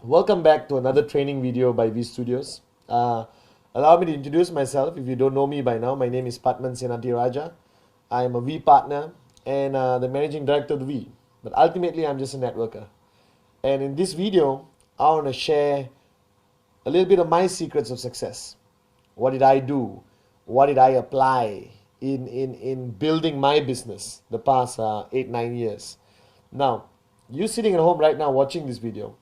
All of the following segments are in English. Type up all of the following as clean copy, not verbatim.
Welcome back to another training video by V Studios. Allow me to introduce myself. If you don't know me by now, my name is Patman Senati Raja. I am a V partner and the managing director of the V. But ultimately, I'm just a networker. And in this video, I want to share a little bit of my secrets of success. What did I do? What did I apply in building my business the past 8-9 years? Now, you sitting at home right now watching this video,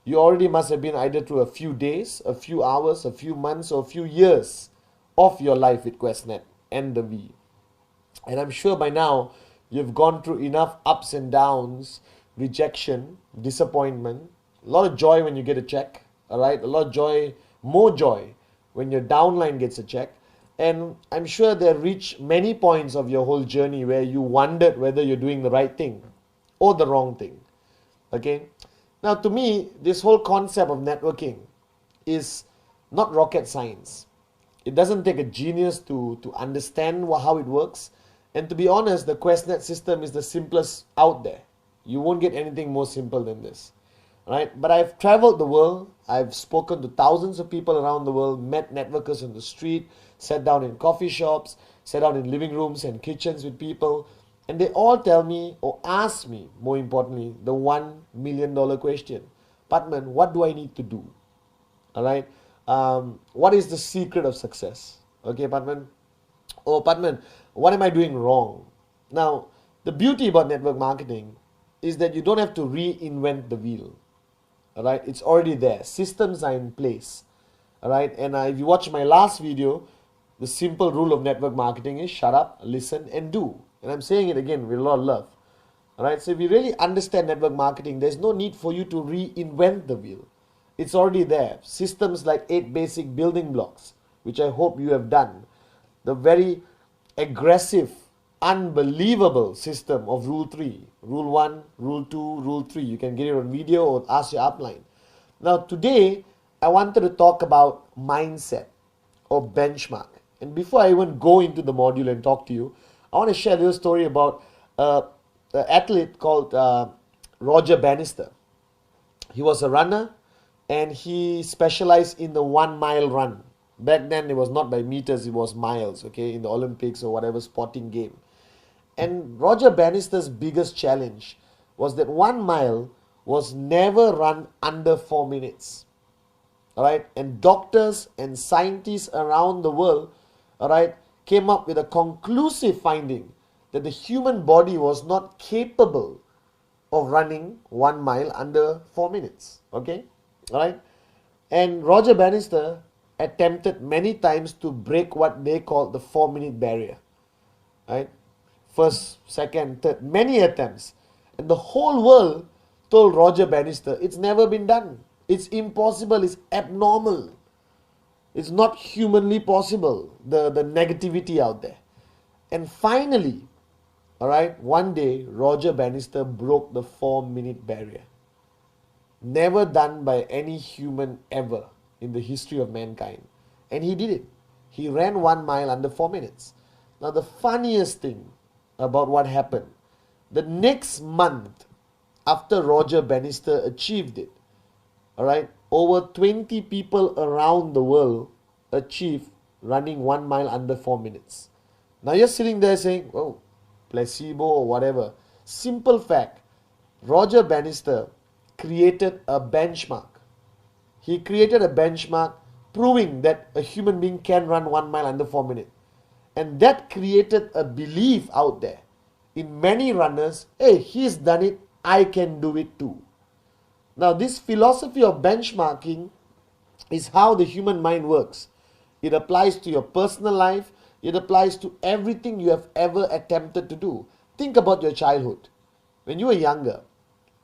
you already must have been either through a few days, a few hours, a few months, or a few years of your life with QuestNet and the V. And I'm sure by now you've gone through enough ups and downs, rejection, disappointment, a lot of joy when you get a check, all right? A lot of joy, more joy when your downline gets a check. And I'm sure there reached many points of your whole journey where you wondered whether you're doing the right thing or the wrong thing, okay? Now, to me, this whole concept of networking is not rocket science. It doesn't take a genius to understand how it works. And to be honest, the QuestNet system is the simplest out there. You won't get anything more simple than this, right? But I've traveled the world. I've spoken to thousands of people around the world, met networkers on the street, sat down in coffee shops, sat down in living rooms and kitchens with people. And they all tell me or ask me, more importantly, the $1 million question. Patman, what do I need to do? All right. What is the secret of success? Okay, Patman. Oh, Patman, what am I doing wrong? Now, the beauty about network marketing is that you don't have to reinvent the wheel. All right. It's already there. Systems are in place. All right. And if you watch my last video, the simple rule of network marketing is shut up, listen, and do. And I'm saying it again with a lot of love. All right, so if you really understand network marketing, there's no need for you to reinvent the wheel. It's already there. Systems like 8 basic building blocks, which I hope you have done. The very aggressive, unbelievable system of Rule 3. Rule 1, Rule 2, Rule 3. You can get it on video or ask your upline. Now, today, I wanted to talk about mindset or benchmark. And before I even go into the module and talk to you, I want to share a little story about an athlete called Roger Bannister. He was a runner and he specialized in the 1 mile run. Back then it was not by meters, it was miles, okay, in the Olympics or whatever sporting game. And Roger Bannister's biggest challenge was that 1 mile was never run under 4 minutes. All right, and doctors and scientists around the world, all right, came up with a conclusive finding that the human body was not capable of running 1 mile under 4 minutes. Okay, all right. And Roger Bannister attempted many times to break what they call the 4-minute barrier. Right, first, second, third, many attempts, and the whole world told Roger Bannister it's never been done. It's impossible. It's abnormal. It's not humanly possible, the negativity out there. And finally, all right, one day, Roger Bannister broke the 4-minute barrier. Never done by any human ever in the history of mankind. And he did it. He ran 1 mile under 4 minutes. Now, the funniest thing about what happened, the next month after Roger Bannister achieved it, all right, over 20 people around the world achieve running 1 mile under 4 minutes. Now you're sitting there saying, oh, placebo or whatever. Simple fact, Roger Bannister created a benchmark. He created a benchmark proving that a human being can run 1 mile under 4 minutes. And that created a belief out there in many runners, hey, he's done it, I can do it too. Now, this philosophy of benchmarking is how the human mind works. It applies to your personal life. It applies to everything you have ever attempted to do. Think about your childhood. When you were younger,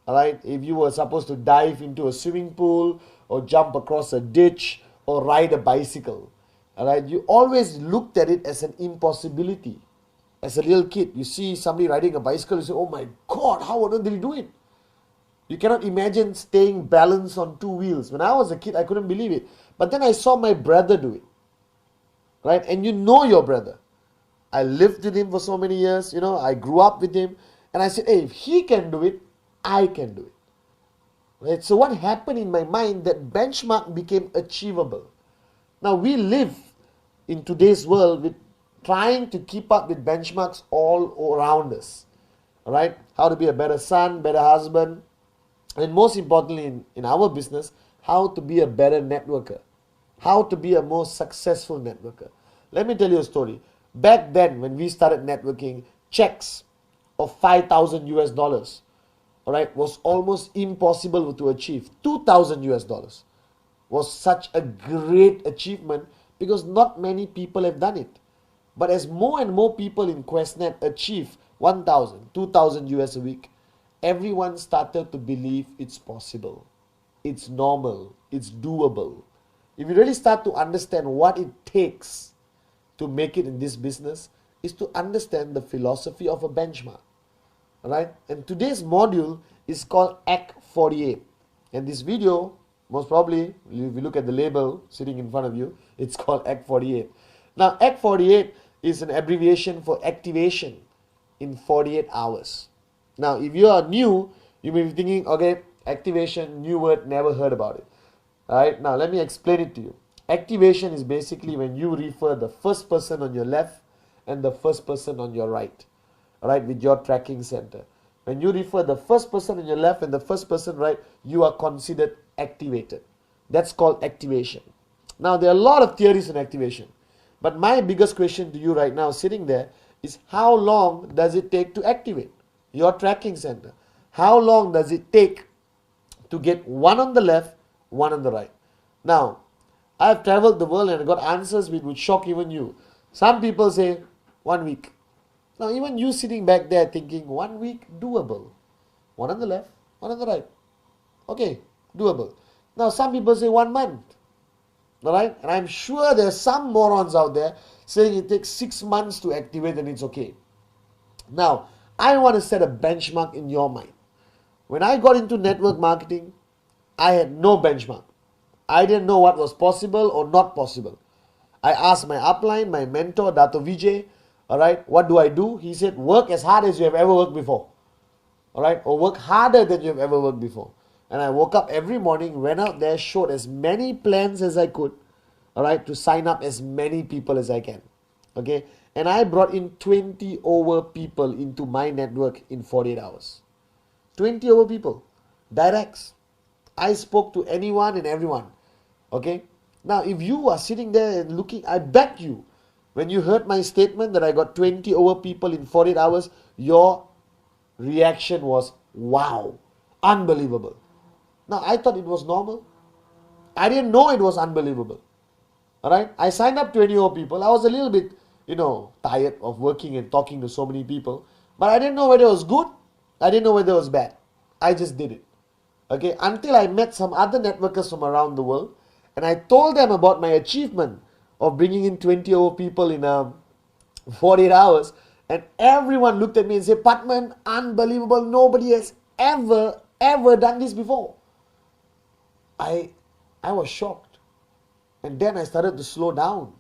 all right, if you were supposed to dive into a swimming pool or jump across a ditch or ride a bicycle, all right, you always looked at it as an impossibility. As a little kid, you see somebody riding a bicycle, you say, oh my God, how on earth did he do it? You cannot imagine staying balanced on 2 wheels. When I was a kid, I couldn't believe it. But then I saw my brother do it. Right? And you know your brother. I lived with him for so many years. I grew up with him. And I said, hey, if he can do it, I can do it. Right? So what happened in my mind, that benchmark became achievable. Now we live in today's world with trying to keep up with benchmarks all around us. All right? How to be a better son, better husband, and most importantly in our business, how to be a better networker, how to be a more successful networker. Let me tell you a story. Back then, when we started networking, checks of 5,000 US dollars, all right, was almost impossible to achieve. 2,000 US dollars was such a great achievement because not many people have done it. But as more and more people in QuestNet achieve 1,000, 2,000 US a week, everyone started to believe it's possible, it's normal, it's doable. If you really start to understand what it takes to make it in this business, is to understand the philosophy of a benchmark. Alright? And today's module is called Act 48. And this video, most probably, if you look at the label sitting in front of you, it's called Act 48. Now, Act 48 is an abbreviation for activation in 48 hours. Now, if you are new, you may be thinking, okay, activation, new word, never heard about it. Alright, now let me explain it to you. Activation is basically when you refer the first person on your left and the first person on your right. Alright, with your tracking center. When you refer the first person on your left and the first person right, you are considered activated. That's called activation. Now, there are a lot of theories on activation. But my biggest question to you right now, sitting there, is how long does it take to activate your tracking center? How long does it take to get one on the left, one on the right? Now, I've traveled the world and I got answers which would shock even you. Some people say 1 week. Now, even you sitting back there thinking 1 week, doable. One on the left, one on the right. Okay, doable. Now, some people say 1 month. Alright? And I'm sure there's some morons out there saying it takes 6 months to activate and it's okay. Now, I want to set a benchmark in your mind. When I got into network marketing, I had no benchmark. I didn't know what was possible or not possible. I asked my upline, my mentor, Dato Vijay, alright, what do I do? He said, work as hard as you have ever worked before. Alright, or work harder than you have ever worked before. And I woke up every morning, went out there, showed as many plans as I could, alright, to sign up as many people as I can. Okay, and I brought in 20 over people into my network in 48 hours. 20 over people, directs. I spoke to anyone and everyone. Okay, now if you are sitting there and looking, I bet you, when you heard my statement that I got 20 over people in 48 hours, your reaction was, wow, unbelievable. Now, I thought it was normal. I didn't know it was unbelievable. Alright, I signed up 20 over people. I was a little bit, tired of working and talking to so many people. But I didn't know whether it was good. I didn't know whether it was bad. I just did it. Okay, until I met some other networkers from around the world. And I told them about my achievement of bringing in 20 over people in 48 hours. And everyone looked at me and said, Patman, unbelievable. Nobody has ever done this before. I was shocked. And then I started to slow down.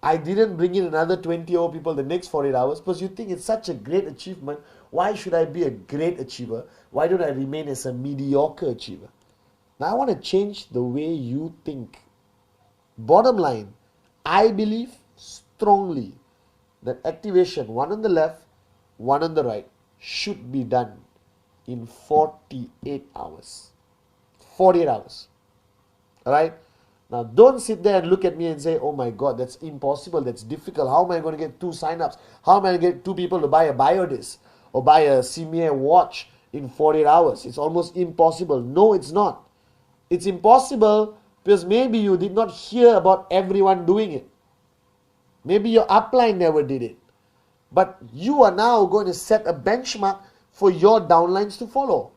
I didn't bring in another 20 over people the next 48 hours because you think it's such a great achievement. Why should I be a great achiever? Why don't I remain as a mediocre achiever? Now I want to change the way you think. Bottom line, I believe strongly that activation, one on the left, one on the right, should be done in 48 hours. 48 hours. Alright? Now, don't sit there and look at me and say, oh my God, that's impossible, that's difficult. How am I going to get 2 signups? How am I going to get 2 people to buy a BioDisc or buy a CMA watch in 48 hours? It's almost impossible. No, it's not. It's impossible because maybe you did not hear about everyone doing it. Maybe your upline never did it. But you are now going to set a benchmark for your downlines to follow.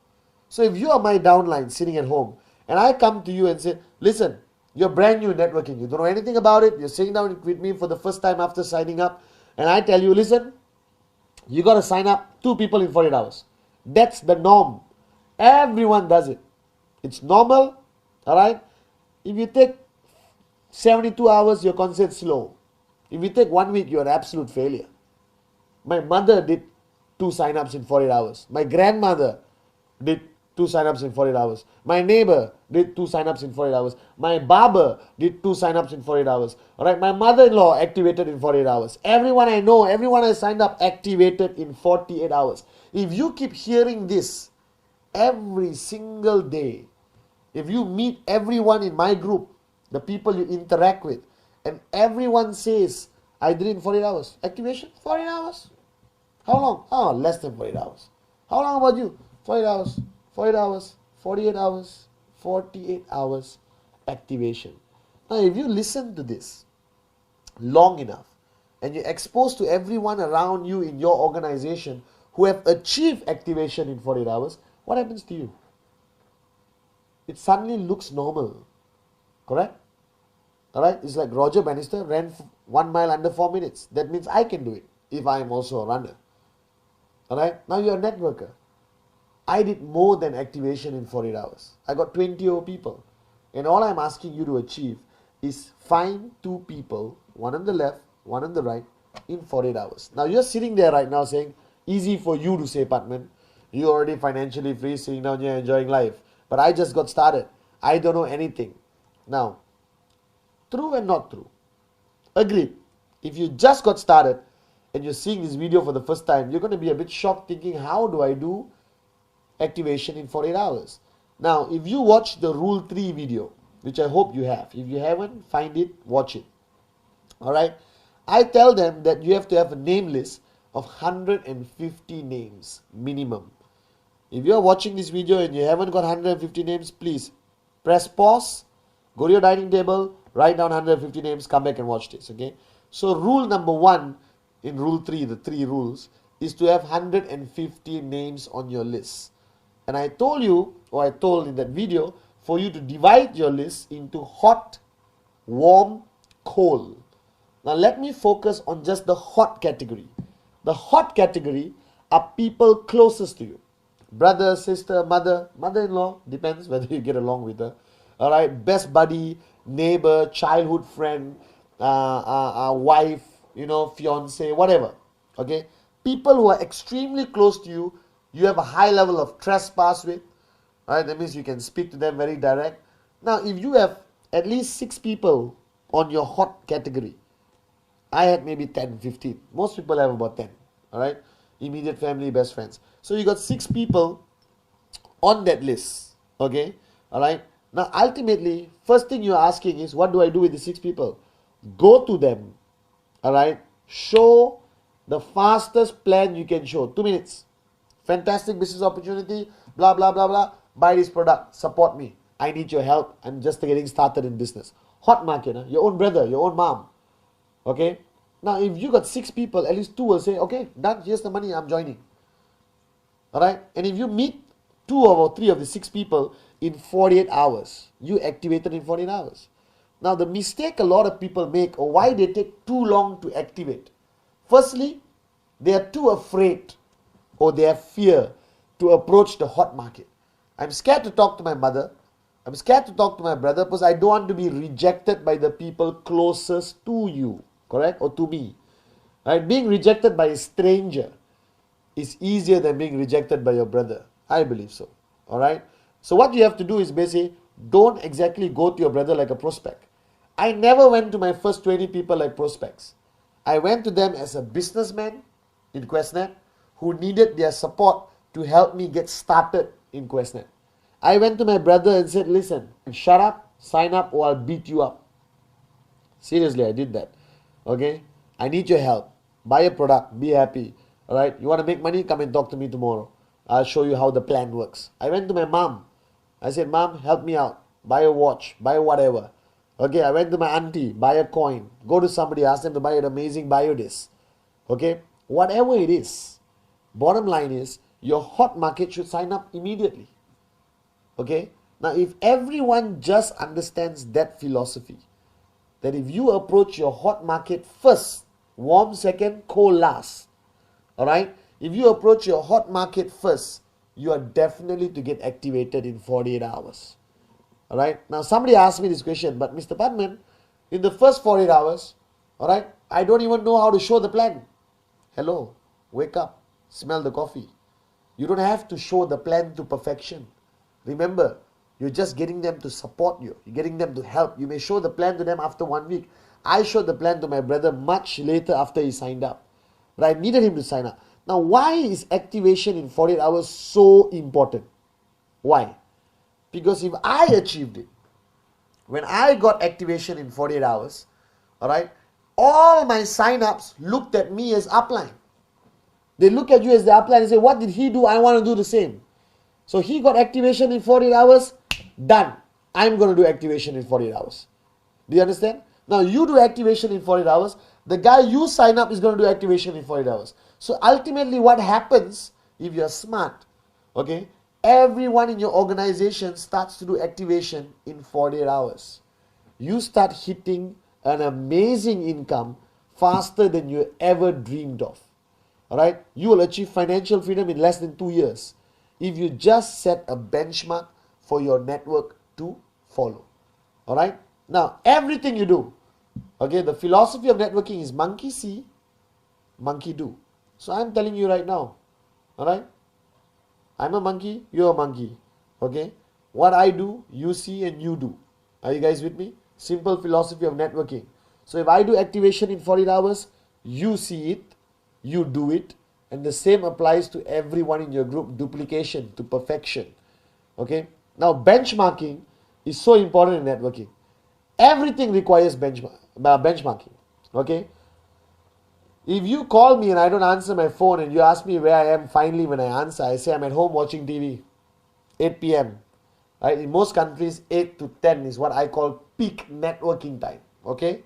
So if you are my downline sitting at home and I come to you and say, listen, you're brand new in networking. You don't know anything about it. You're sitting down with me for the first time after signing up. And I tell you, listen, you got to sign up 2 people in 48 hours. That's the norm. Everyone does it. It's normal. All right. If you take 72 hours, you're considered slow. If you take 1 week, you're an absolute failure. My mother did 2 signups in 48 hours. My grandmother did 2 sign-ups in 48 hours. My neighbor did 2 sign-ups in 48 hours. My barber did 2 sign-ups in 48 hours. All right, my mother-in-law activated in 48 hours. Everyone I know, everyone I signed up activated in 48 hours. If you keep hearing this every single day, if you meet everyone in my group, the people you interact with, and everyone says, I did it in 48 hours. Activation, 48 hours. How long? Oh, less than 48 hours. How long about you? 48 hours. 48 hours, 48 hours, 48 hours activation. Now, if you listen to this long enough and you're exposed to everyone around you in your organization who have achieved activation in 48 hours, what happens to you? It suddenly looks normal, correct? All right, it's like Roger Bannister ran 1 mile under 4 minutes. That means I can do it if I am also a runner. All right, now you're a networker. I did more than activation in 48 hours. I got 20 over people. And all I'm asking you to achieve is find 2 people, one on the left, one on the right, in 48 hours. Now you're sitting there right now saying, easy for you to say, Patman. You're already financially free, sitting down here enjoying life. But I just got started. I don't know anything. Now, true and not true. Agreed. If you just got started and you're seeing this video for the first time, you're going to be a bit shocked thinking, how do I do activation in 48 hours? Now, if you watch the Rule 3 video, which I hope you have, if you haven't, find it, watch it. Alright, I tell them that you have to have a name list of 150 names minimum. If you're watching this video and you haven't got 150 names, please press pause, go to your dining table, write down 150 names, come back and watch this. Okay, so rule number 1 in Rule 3, the 3 rules, is to have 150 names on your list. And I told you, or I told in that video, for you to divide your list into hot, warm, cold. Now let me focus on just the hot category. The hot category are people closest to you. Brother, sister, mother, mother-in-law, depends whether you get along with her. Alright, best buddy, neighbor, childhood friend, wife, fiance, whatever. Okay, people who are extremely close to you, you have a high level of trespass with. Right? That means you can speak to them very direct. Now, if you have at least 6 people on your hot category, I had maybe 10, 15. Most people have about 10. All right, immediate family, best friends. So you got 6 people on that list. Okay, all right. Now, ultimately, first thing you're asking is, what do I do with the 6 people? Go to them. All right, show the fastest plan you can show. 2 minutes. Fantastic business opportunity, blah, blah, blah, blah. Buy this product, support me. I need your help. I'm just getting started in business. Hot market, huh? Your own brother, your own mom. Okay? Now, if you got 6 people, at least 2 will say, okay, done, here's the money, I'm joining. Alright? And if you meet 2 or 3 of the 6 people in 48 hours, you activated in 48 hours. Now, the mistake a lot of people make, or why they take too long to activate. Firstly, they are too afraid, or they have fear to approach the hot market. I'm scared to talk to my mother. I'm scared to talk to my brother because I don't want to be rejected by the people closest to you, correct? Or to me. Right? Being rejected by a stranger is easier than being rejected by your brother. I believe so. Alright? So what you have to do is basically, don't exactly go to your brother like a prospect. I never went to my first 20 people like prospects. I went to them as a businessman in QuestNet who needed their support to help me get started in QuestNet. I went to my brother and said, listen, shut up, sign up, or I'll beat you up. Seriously, I did that. Okay? I need your help. Buy a product, be happy. Alright? You want to make money? Come and talk to me tomorrow. I'll show you how the plan works. I went to my mom. I said, Mom, help me out. Buy a watch, buy whatever. Okay, I went to my auntie, buy a coin. Go to somebody, ask them to buy an amazing biodisc. Okay? Whatever it is. Bottom line is, your hot market should sign up immediately. Okay? Now, if everyone just understands that philosophy, that if you approach your hot market first, warm second, cold last. Alright? If you approach your hot market first, you are definitely to get activated in 48 hours. Alright? Now, somebody asked me this question, but Mr. Padman, in the first 48 hours, alright, I don't even know how to show the plan. Hello? Wake up. Smell the coffee. You don't have to show the plan to perfection. Remember, you're just getting them to support you. You're getting them to help. You may show the plan to them after 1 week. I showed the plan to my brother much later after he signed up. But I needed him to sign up. Now, why is activation in 48 hours so important? Why? Because if I achieved it, when I got activation in 48 hours, alright, all my sign-ups looked at me as upline. They look at you as the upline and say, what did he do? I want to do the same. So he got activation in 48 hours, done. I'm going to do activation in 48 hours. Do you understand? Now you do activation in 48 hours. The guy you sign up is going to do activation in 48 hours. So ultimately what happens, if you're smart, okay, everyone in your organization starts to do activation in 48 hours. You start hitting an amazing income faster than you ever dreamed of. Alright? You will achieve financial freedom in less than 2 years if you just set a benchmark for your network to follow. Alright? Now, everything you do, okay, the philosophy of networking is monkey see, monkey do. So I'm telling you right now, alright? I'm a monkey, you're a monkey. Okay? What I do, you see and you do. Are you guys with me? Simple philosophy of networking. So if I do activation in 48 hours, you see it, you do it, and the same applies to everyone in your group, duplication to perfection. Okay? Now benchmarking is so important in networking. Everything requires benchmarking. Okay? If you call me and I don't answer my phone and you ask me where I am finally when I answer, I say I'm at home watching TV, 8 p.m. Right? In most countries, 8 to 10 is what I call peak networking time. Okay?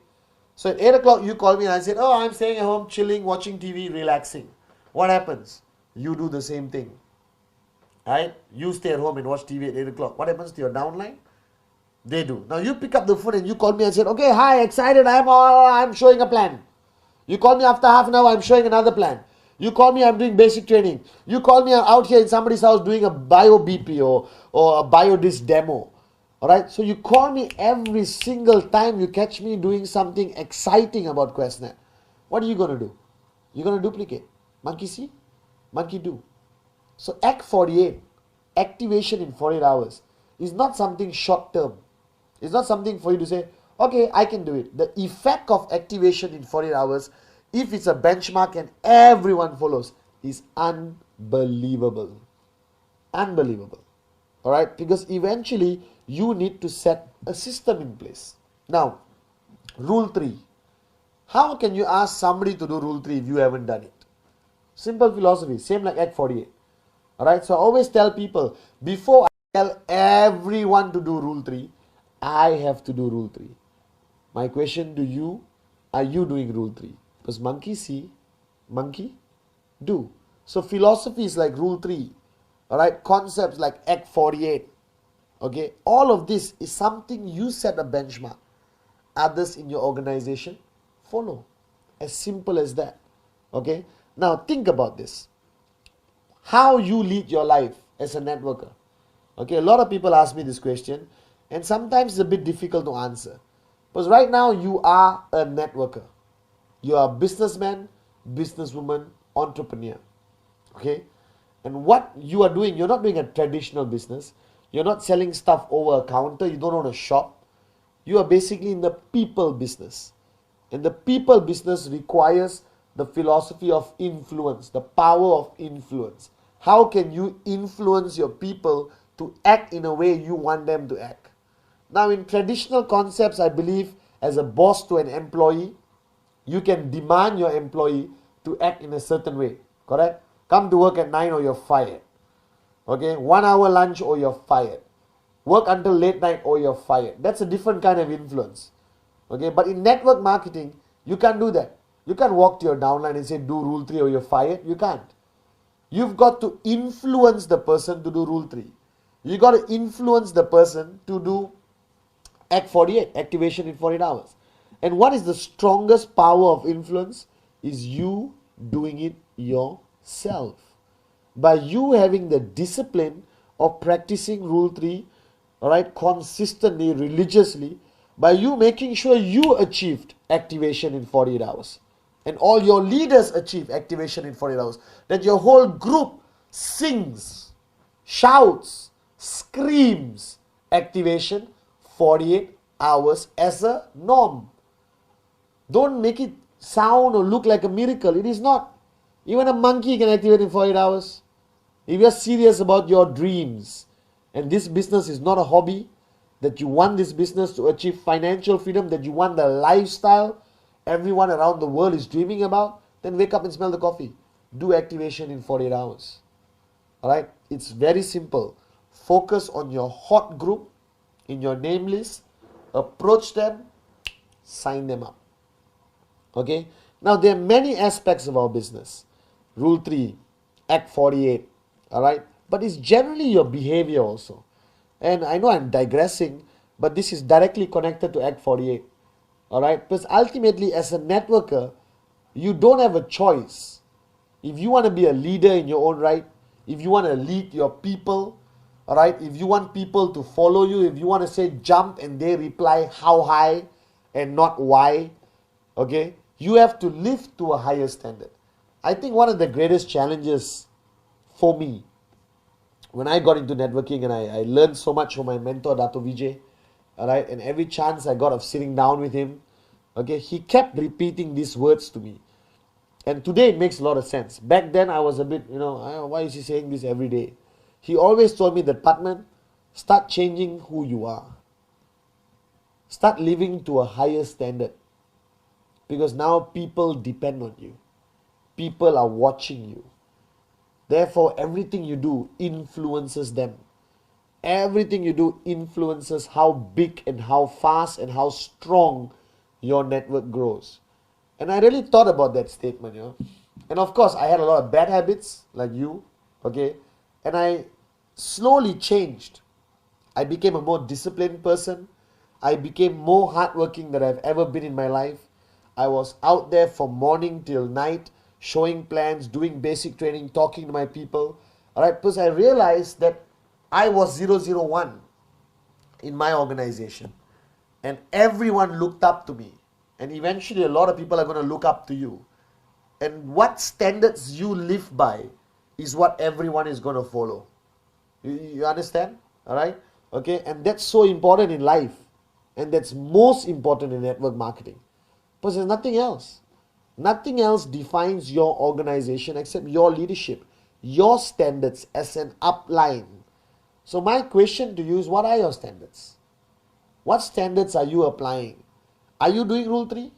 So at 8 o'clock you call me and I said, oh, I'm staying at home, chilling, watching TV, relaxing. What happens? You do the same thing. Right? You stay at home and watch TV at 8 o'clock. What happens to your downline? They do. Now you pick up the phone and you call me and said, okay, hi, excited, I'm showing a plan. You call me after half an hour, I'm showing another plan. You call me, I'm doing basic training. You call me, I'm out here in somebody's house doing a bio BP or a biodisc demo. Alright, so you call me every single time you catch me doing something exciting about QuestNet. What are you going to do? You're going to duplicate. Monkey see, monkey do. So Act 48, activation in 48 hours, is not something short term. It's not something for you to say, okay, I can do it. The effect of activation in 48 hours, if it's a benchmark and everyone follows, is unbelievable. Unbelievable. Alright? Because eventually you need to set a system in place. Now, rule 3. How can you ask somebody to do rule 3 if you haven't done it? Simple philosophy, same like Act 48. Alright? So I always tell people, before I tell everyone to do rule 3, I have to do rule 3. My question to you, are you doing rule 3? Because monkey see, monkey do. So philosophy is like rule 3. Alright, concepts like Act 48. Okay, all of this is something you set a benchmark. Others in your organization follow. As simple as that. Okay, now think about this. How you lead your life as a networker. Okay, a lot of people ask me this question and sometimes it's a bit difficult to answer. Because right now you are a networker. You are a businessman, businesswoman, entrepreneur. Okay? And what you are doing, you're not doing a traditional business. You're not selling stuff over a counter. You don't own a shop. You are basically in the people business. And the people business requires the philosophy of influence, the power of influence. How can you influence your people to act in a way you want them to act? Now in traditional concepts, I believe as a boss to an employee, you can demand your employee to act in a certain way. Correct? Come to work at 9 or you're fired. Okay? 1 hour lunch or you're fired. Work until late night or you're fired. That's a different kind of influence. Okay? But in network marketing, you can't do that. You can't walk to your downline and say do rule 3 or you're fired. You can't. You've got to influence the person to do rule 3. You got to influence the person to do Act 48, activation in 48 hours. And what is the strongest power of influence? Is you doing it yourself. By you having the discipline of practicing rule 3, alright, consistently, religiously, by you making sure you achieved activation in 48 hours. And all your leaders achieve activation in 48 hours. That your whole group sings, shouts, screams activation 48 hours as a norm. Don't make it sound or look like a miracle. It is not. Even a monkey can activate in 48 hours. If you're serious about your dreams and this business is not a hobby, that you want this business to achieve financial freedom, that you want the lifestyle everyone around the world is dreaming about, then wake up and smell the coffee. Do activation in 48 hours. Alright? It's very simple. Focus on your hot group in your name list. Approach them. Sign them up. Okay? Now there are many aspects of our business. Rule 3, Act 48. Alright? But it's generally your behavior also. And I know I'm digressing, but this is directly connected to Act 48. Alright? Because ultimately, as a networker, you don't have a choice. If you want to be a leader in your own right, if you want to lead your people, alright, if you want people to follow you, if you want to say jump and they reply how high and not why, okay, you have to live to a higher standard. I think one of the greatest challenges for me when I got into networking, and I learned so much from my mentor, Dato Vijay, alright, and every chance I got of sitting down with him, okay, he kept repeating these words to me. And today it makes a lot of sense. Back then I was a bit, why is he saying this every day? He always told me that, Patman, start changing who you are. Start living to a higher standard. Because now people depend on you. People are watching you. Therefore, everything you do influences them. Everything you do influences how big and how fast and how strong your network grows. And I really thought about that statement, And of course, I had a lot of bad habits, like you, okay? And I slowly changed. I became a more disciplined person. I became more hardworking than I've ever been in my life. I was out there from morning till night, showing plans, doing basic training, talking to my people. Alright, because I realized that I was 001 in my organization. And everyone looked up to me. And eventually a lot of people are going to look up to you. And what standards you live by is what everyone is going to follow. You understand? Alright? Okay, and that's so important in life. And that's most important in network marketing. Because there's nothing else. Nothing else defines your organization except your leadership, your standards as an upline. So my question to you is, what are your standards? What standards are you applying? Are you doing Rule 3?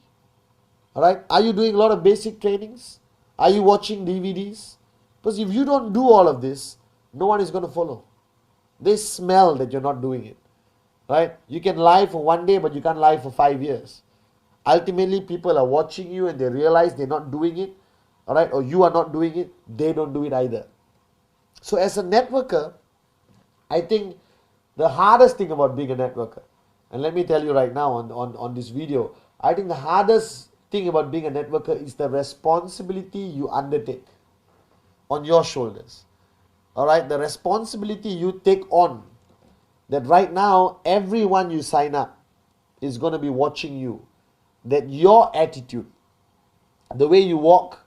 Alright? Are you doing a lot of basic trainings? Are you watching DVDs? Because if you don't do all of this, no one is going to follow. They smell that you're not doing it. Right? You can lie for one day, but you can't lie for 5 years. Ultimately, people are watching you and they realize they're not doing it, all right, or you are not doing it, they don't do it either. So as a networker, I think the hardest thing about being a networker, and let me tell you right now on this video, I think the hardest thing about being a networker is the responsibility you undertake on your shoulders. All right, the responsibility you take on, that right now everyone you sign up is going to be watching you. That your attitude, the way you walk,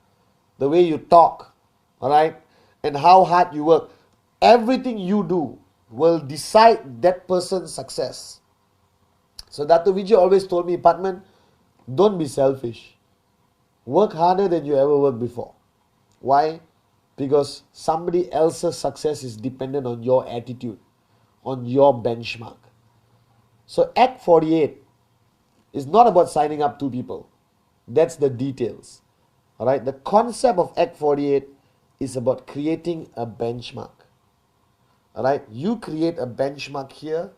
the way you talk, all right, and how hard you work, everything you do will decide that person's success. So Dato Vijay always told me, Patman, don't be selfish. Work harder than you ever worked before. Why? Because somebody else's success is dependent on your attitude, on your benchmark. So Act 48 is not about signing up 2 people. That's the details. Alright, the concept of Act 48 is about creating a benchmark. Alright, you create a benchmark here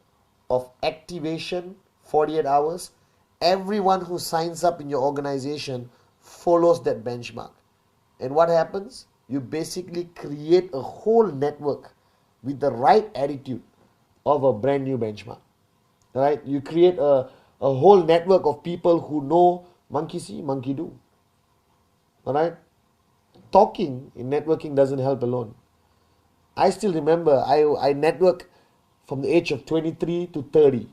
of activation 48 hours. Everyone who signs up in your organization follows that benchmark. And what happens? You basically create a whole network with the right attitude of a brand new benchmark. Alright, you create a whole network of people who know monkey see, monkey do. Alright? Talking in networking doesn't help alone. I still remember I network from the age of 23 to 30.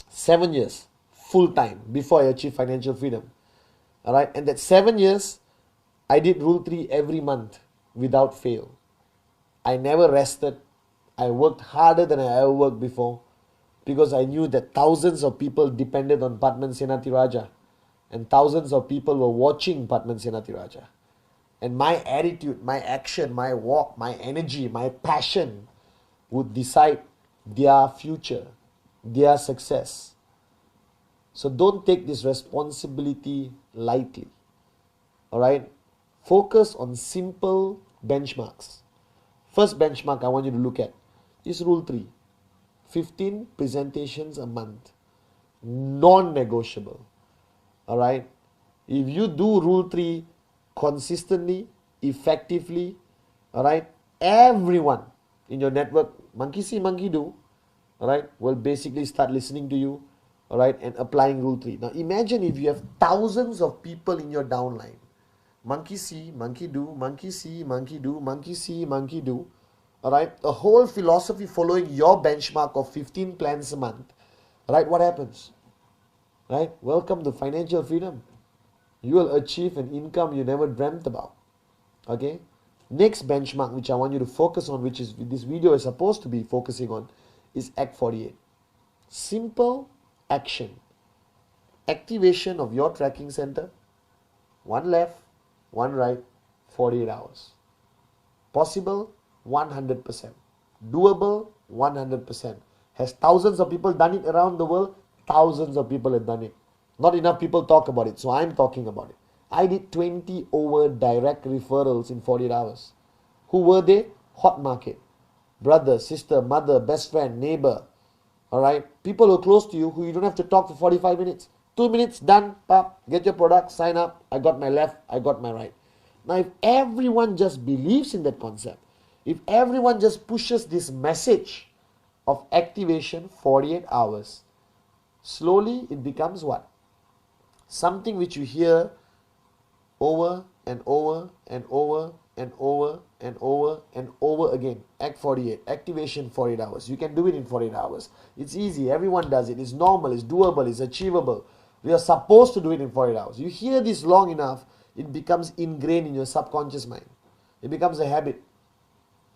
7 years, full time, before I achieved financial freedom. Alright? And that 7 years, I did Rule 3 every month without fail. I never rested. I worked harder than I ever worked before because I knew that thousands of people depended on Padman Senathirajah and thousands of people were watching Padman Senathirajah. And my attitude, my action, my walk, my energy, my passion would decide their future, their success. So don't take this responsibility lightly. Alright? Focus on simple benchmarks. First benchmark I want you to look at is Rule 3. 15 presentations a month. Non-negotiable. Alright? If you do Rule 3 consistently, effectively, alright, everyone in your network, monkey see, monkey do, alright, will basically start listening to you, alright, and applying Rule 3. Now imagine if you have thousands of people in your downline. Monkey see, monkey do, monkey see, monkey do, monkey see, monkey do. Alright, a whole philosophy following your benchmark of 15 plans a month. Right, what happens? Right, welcome to financial freedom. You will achieve an income you never dreamt about. Okay, next benchmark which I want you to focus on, which is this video is supposed to be focusing on, is Act 48. Simple action. Activation of your tracking center. One left, one right, 48 hours. Possible, 100%. Doable, 100%. Has thousands of people done it around the world? Thousands of people have done it. Not enough people talk about it, so I'm talking about it. I did 20 over direct referrals in 48 hours. Who were they? Hot market. Brother, sister, mother, best friend, neighbor. Alright? People who are close to you who you don't have to talk for 45 minutes. 2 minutes, done, pop, get your product, sign up. I got my left, I got my right. Now if everyone just believes in that concept, if everyone just pushes this message of activation 48 hours, slowly it becomes what? Something which you hear over and over and over and over and over and over again. Act 48, activation 48 hours. You can do it in 48 hours. It's easy, everyone does it. It's normal, it's doable, it's achievable. We are supposed to do it in 48 hours. You hear this long enough, it becomes ingrained in your subconscious mind. It becomes a habit.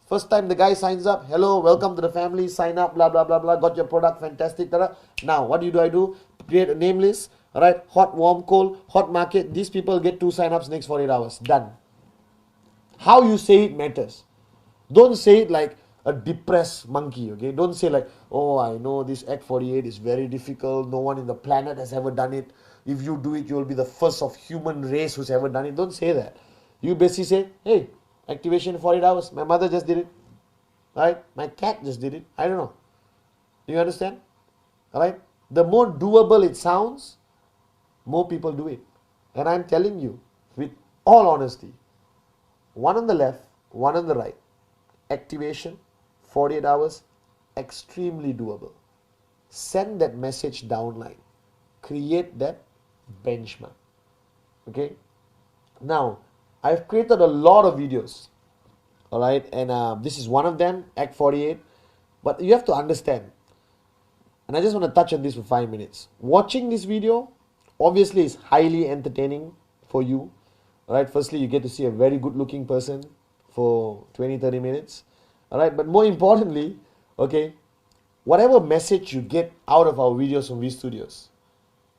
First time the guy signs up, hello, welcome to the family, sign up, blah, blah, blah, blah, got your product, fantastic. Now, what do? I do? Create a name list, alright, hot, warm, cold, hot market. These people get 2 sign-ups next 48 hours. Done. How you say it matters. Don't say it like a depressed monkey, okay? Don't say like, oh, I know this Act 48 is very difficult. No one in the planet has ever done it. If you do it, you will be the first of human race who's ever done it. Don't say that. You basically say, hey, activation 48 hours. My mother just did it. Right? My cat just did it. I don't know. You understand? Alright? The more doable it sounds, more people do it. And I'm telling you, with all honesty, one on the left, one on the right. Activation, 48 hours, extremely doable. Send that message downline. Create that benchmark. Okay? Now, I've created a lot of videos. Alright, and this is one of them, Act 48. But you have to understand, and I just want to touch on this for 5 minutes. Watching this video obviously is highly entertaining for you. Alright, firstly, you get to see a very good looking person for 20-30 minutes. Alright, but more importantly, okay, whatever message you get out of our videos from V Studios,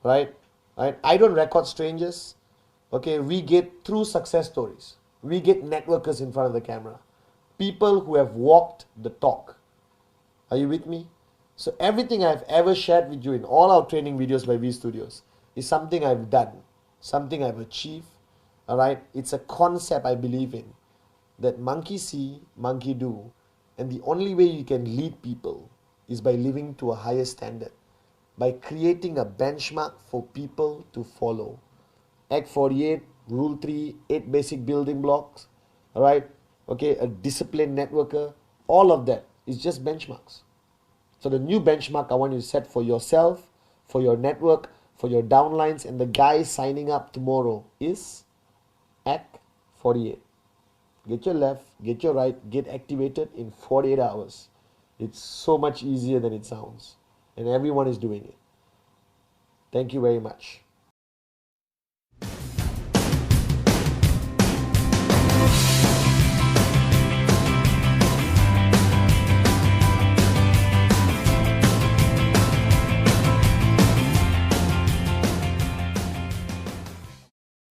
right? I don't record strangers. Okay, we get true success stories. We get networkers in front of the camera. People who have walked the talk. Are you with me? So everything I've ever shared with you in all our training videos by V Studios is something I've done, something I've achieved. Alright, it's a concept I believe in. That monkey see, monkey do. And the only way you can lead people is by living to a higher standard. By creating a benchmark for people to follow. Act 48, Rule 3, 8 basic building blocks. Alright, okay, a disciplined networker. All of that is just benchmarks. So the new benchmark I want you to set for yourself, for your network, for your downlines, and the guys signing up tomorrow is Act 48. Get your left, get your right, get activated in 48 hours. It's so much easier than it sounds. And everyone is doing it. Thank you very much.